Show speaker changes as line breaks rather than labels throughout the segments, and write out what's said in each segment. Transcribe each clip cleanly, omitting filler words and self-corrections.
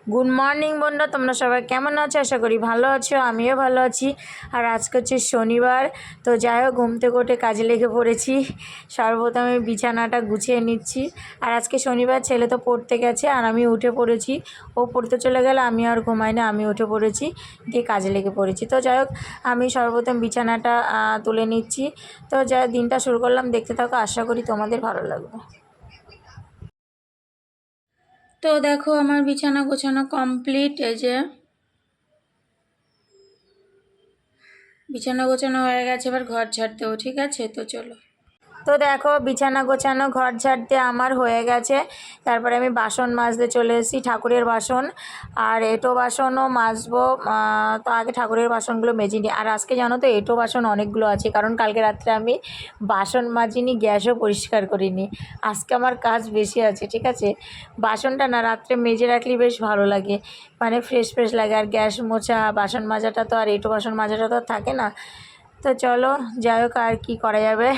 Good morning বন্ধুরা, তোমরা সবাই কেমন আছো? আশা করি ভালো আছো, আমিও ভালো আছি। আর আজকে হচ্ছে শনিবার, তো যাই হোক ঘুম থেকে উঠে কাজে লেগে পড়েছি। সর্বপ্রথম আমি বিছানাটা গুছিয়ে নিচ্ছি। আর আজকে শনিবার, ছেলে তো পড়তে গেছে আর আমি উঠে পড়েছি। ও পড়তে চলে গেলে আমি আর ঘুমাই না, আমি উঠে পড়েছি, দিয়ে কাজে লেগে পড়েছি। তো যাই হোক আমি সর্বপ্রথম বিছানাটা তুলে নিচ্ছি। তো যা দিনটা শুরু করলাম, দেখতে থাকো, আশা করি তোমাদের ভালো লাগবে। তো দেখো আমার বিছানা গোছানো কমপ্লিট। এই যে বিছানা গোছানো হয়ে গেছে, এবার ঘর ঝাড়তেও, ঠিক আছে? তো চলো। তো দেখো বিছানা গোছানো, ঘর ঝাড়তে আমার হয়ে গেছে। তারপরে আমি বাসন মাজতে চলে এসেছি, ঠাকুরের বাসন আর এঁটো বাসনও মাজবো। তো আগে ঠাকুরের বাসনগুলো মেজে নিই। আর আজকে জানো তো এঁটো বাসন অনেকগুলো আছে, কারণ কালকে রাত্রে আমি বাসন মাজিনি, গ্যাসও পরিষ্কার করিনি। আজকে আমার কাজ বেশি আছে, ঠিক আছে? বাসনটা না রাত্রে মেজে রাখলে বেশ ভালো লাগে, মানে ফ্রেশ ফ্রেশ লাগে। আর গ্যাস মোছা, বাসন মাজাটা তো আর এঁটো বাসন মাজাটা তো আর থাকে না। তো চলো, যাই হোক আর কী করা যাবে,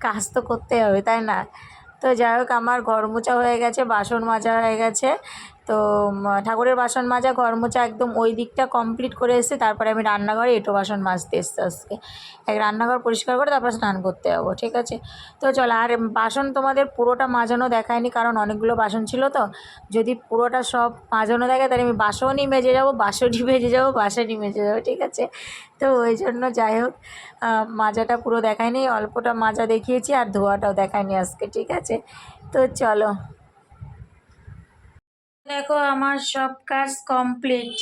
কাজ তো করতে হবে, তাই না? তো যাই হোক আমার ঘর মোছা হয়ে গেছে, বাসন মাজা হয়ে গেছে। তো ঠাকুরের বাসন মাজা, ঘর মোছা একদম ওই দিকটা কমপ্লিট করে এসে তারপরে আমি রান্নাঘরে এঁটো বাসন মাজতে এসছি আজকে। এক রান্নাঘর পরিষ্কার করে তারপর স্নান করতে যাবো, ঠিক আছে? তো চলো, আর বাসন তোমাদের পুরোটা মাজানো দেখায়নি, কারণ অনেকগুলো বাসন ছিল। তো যদি পুরোটা সব মাজানো দেখে তাহলে আমি বাসনই মেজে যাবো, বাসনই মেজে যাবো, বাসনই মেজে যাবো, ঠিক আছে? তো ওই জন্য যাই হোক মাজাটা পুরো দেখায়নি, অল্পটা মাজা দেখিয়েছি, আর ধোয়াটাও দেখায়নি আজকে, ঠিক আছে? তো চলো, দেখো আমার সব কাজ কমপ্লিট।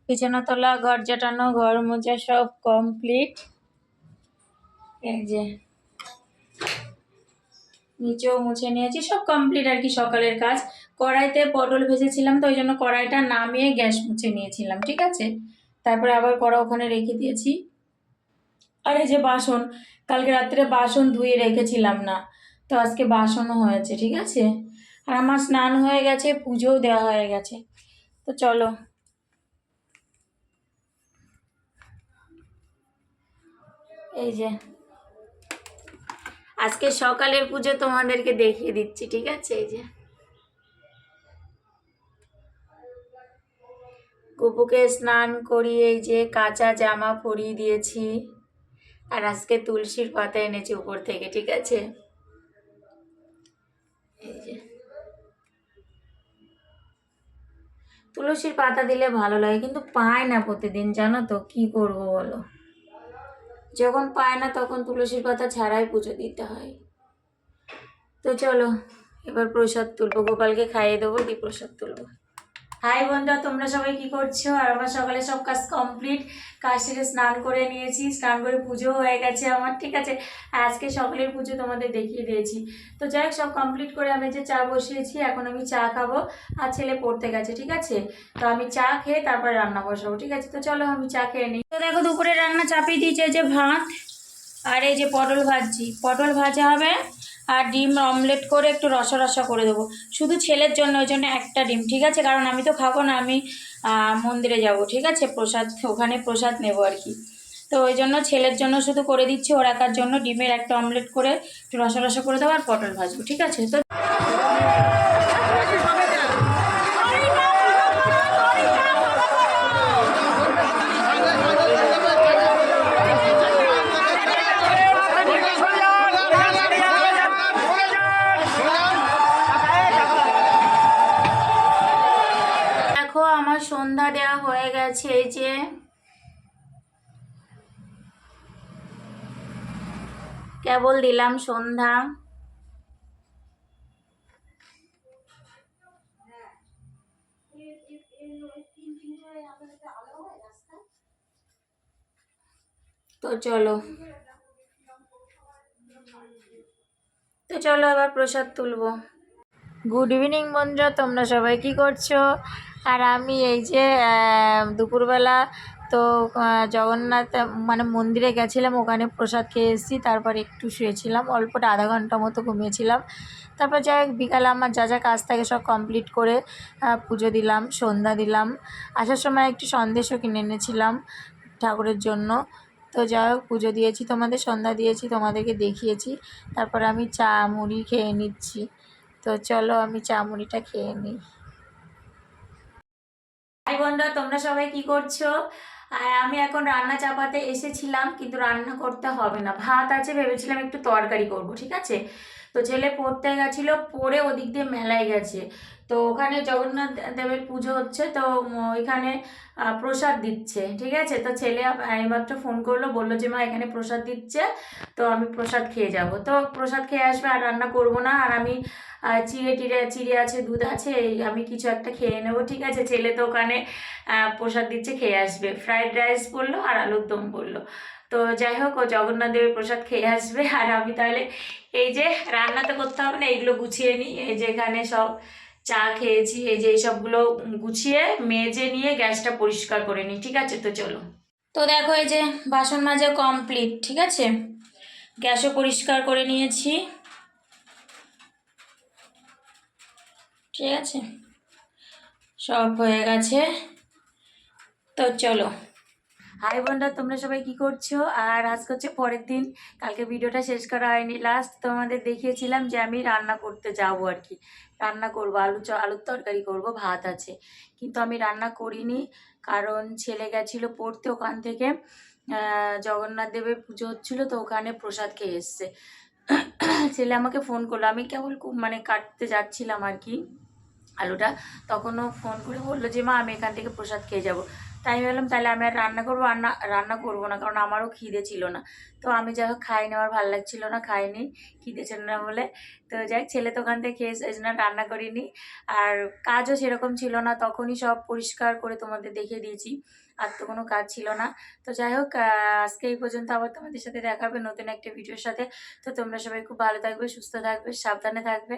বিছানা তোলা, ঘর ঝাঁটানো, ঘর মোছা সব কমপ্লিট। এই যে নিচেও মুছে নিয়েছি, সব কমপ্লিট আর কি সকালের কাজ। কড়াইতে পটল ভেজেছিলাম, তো ওই জন্য কড়াইটা নামিয়ে গ্যাস মুছে নিয়েছিলাম, ঠিক আছে? তারপরে আবার কড়া ওখানে রেখে দিয়েছি। আর এই যে বাসন, কালকে রাত্রে বাসন ধুয়ে রেখেছিলাম না, তো আজকে বাসনও হয়েছে, ঠিক আছে? আর আমার স্নান হয়ে গেছে, পুজোও দেওয়া হয়ে গেছে। তো চলো, এই যে আজকে সকালের পুজো তোমাদেরকে দেখিয়ে দিচ্ছি, ঠিক আছে? এই যে গপুকে স্নান করিয়ে এই যে কাঁচা জামা পরিয়ে দিয়েছি। আর আজকে তুলসীর পাতা এনেছি উপর থেকে, ঠিক আছে? এই যে তুলসীর পাতা দিলে ভালো লাগে, কিন্তু পায় না প্রতিদিন, জানো তো, কি করবো বলো? যখন পায় না তখন তুলসীর পাতা ছাড়াই পুজো দিতে হয়। তো চলো এবার প্রসাদ তুলবো, গোপালকে খাইয়ে দেবো, দিয়ে প্রসাদ তুলবো। হাই বন্ধুরা, তোমরা সবাই কি করছো? আর আমার সকালে সব কাজ কমপ্লিট, কাজ সেরে স্নান করে নিয়েছি, স্নান করে পুজো হয়ে গেছে আমার, ঠিক আছে? আর আজকে সকালের পুজো তোমাদের দেখিয়ে দিয়েছি। তো যাই হোক সব কমপ্লিট করে আমি যে চা বসিয়েছি, এখন আমি চা খাবো। আর ছেলে পড়তে গেছে, ঠিক আছে? তো আমি চা খেয়ে তারপরে রান্না বসাবো, ঠিক আছে? তো চলো আমি চা খেয়ে নিই। তো দেখো দুপুরে রান্না চাপিয়ে দিয়েছে, যে ভাত আর এই যে পটল ভাজছি, পটল ভাজা হবে। আর ডিম অমলেট করে একটু রসা রসা করে দেবো, শুধু ছেলের জন্য, ওই জন্য একটা ডিম, ঠিক আছে? কারণ আমি তো খাবো না, আমি মন্দিরে যাব, ঠিক আছে? প্রসাদ, ওখানে প্রসাদ নেবো আর কি। তো ওই জন্য ছেলের জন্য শুধু করে দিচ্ছি, ওর একার জন্য ডিমের একটা অমলেট করে একটু রসা রসা করে দেবো, আর পটল ভাজবো, ঠিক আছে? তো দেখো আমার সন্ধ্যা দেওয়া হয়ে গেছে, এই যে কেবল দিলাম সন্ধ্যা। তো চলো, তো চলো এবার প্রসাদ তুলবো। গুড ইভিনিং বন্ধুরা, তোমরা সবাই কি করছো? আর আমি এই যে দুপুরবেলা তো জগন্নাথ মানে মন্দিরে গেছিলাম, ওখানে প্রসাদ খেয়ে এসেছি, তারপর একটু শুয়েছিলাম, অল্পটা আধা ঘন্টা মতো ঘুমিয়েছিলাম। তারপর যাই হোক বিকালে আমার যা যা কাজ থাকে সব কমপ্লিট করে পুজো দিলাম, সন্ধ্যা দিলাম। আসার সময় একটু সন্দেশও কিনে এনেছিলাম ঠাকুরের জন্য। তো যাই হোক পুজো দিয়েছি, তোমাদের সন্ধ্যা দিয়েছি, তোমাদেরকে দেখিয়েছি। তারপর আমি চা মুড়ি খেয়ে নিচ্ছি। তো চলো আমি চা মুড়িটা খেয়ে নিই। বন্ধুরা, তোমরা সবাই কি করছো? আর আমি এখন রান্না চাপাতে এসেছিলাম, কিন্তু রান্না করতে হবে না, ভাত আছে, ভেবেছিলাম একটু তরকারি করব, ঠিক আছে। তো ছেলে পড়তে গেছিলো, পড়ে ওদিক দিয়ে মেলায় গেছে। তো ওখানে জগন্নাথ দেবের পুজো হচ্ছে, তো ওইখানে প্রসাদ দিচ্ছে, ঠিক আছে। তো ছেলে এইমাত্র ফোন করলো, বললো যে মা এখানে প্রসাদ দিচ্ছে, তো আমি প্রসাদ খেয়ে যাব। তো প্রসাদ খেয়ে আসবে, আর রান্না করব না। আর আমি চিড়ে আছে, দুধ আছে, আমি কিছু একটা খেয়ে নেবো, ঠিক আছে। ছেলে তো ওখানে প্রসাদ দিচ্ছে, খেয়ে আসবে। ফ্রাইড রাইস বললো আর আলুর দম বললো। তো যাই হোক, ও জগন্নাথ দেবের প্রসাদ খেয়ে আসবে। আর আমি তাহলে এই যে, রান্না তো করতে হবে না, এইগুলো গুছিয়ে নিই। এই যে এখানে সব চা খেয়েছি, এই যে এইসবগুলো গুছিয়ে মেজে নিয়ে গ্যাসটা পরিষ্কার করে নিই, ঠিক আছে। তো চলো। তো দেখো, এই যে বাসন মাজা কমপ্লিট, ঠিক আছে। গ্যাসও পরিষ্কার করে নিয়েছি, ঠিক আছে, সব হয়ে গেছে। তো চলো। হাই বোনরা, তোমরা সবাই কি করছো? আর আজকে হচ্ছে পরের দিন, কালকে ভিডিওটা শেষ করা হয়নি। লাস্ট তোমাদের দেখিয়েছিলাম যে আমি রান্না করতে যাবো আর কি, রান্না করবো, আলুর তরকারি করব, ভাত আছে। কিন্তু আমি রান্না করিনি, কারণ ছেলে গেছিলো পড়তে, ওখান থেকে জগন্নাথ দেবের পুজো হচ্ছিলো, তো ওখানে প্রসাদ খেয়ে এসছে। ছেলে আমাকে ফোন করলো, আমি কেবল মানে কাটতে যাচ্ছিলাম আর কি আলুটা, তখনও ফোন করে বললো যে মা আমি এখান থেকে প্রসাদ খেয়ে যাব। তাই ভাবলাম তাহলে আমি আর রান্না করবো, রান্না করবো না, কারণ আমারও খিদে ছিল না। তো আমি যাই হোক খাইনি, আমার ভালো লাগছিল না, খাইনি, খিদে ছিল না বলে। তো যাই হোক, ছেলে তো ওখান থেকে খেয়ে এই জন্য রান্না করিনি। আর কাজও সেরকম ছিল না, তখনই সব পরিষ্কার করে তোমাদের দেখিয়ে দিয়েছি, আর তো কোনো কাজ ছিল না। তো যাই হোক, আজকে এই পর্যন্ত, আবার তোমাদের সাথে দেখা হবে নতুন একটা ভিডিওর সাথে। তো তোমরা সবাই খুব ভালো থাকবে, সুস্থ থাকবে, সাবধানে থাকবে।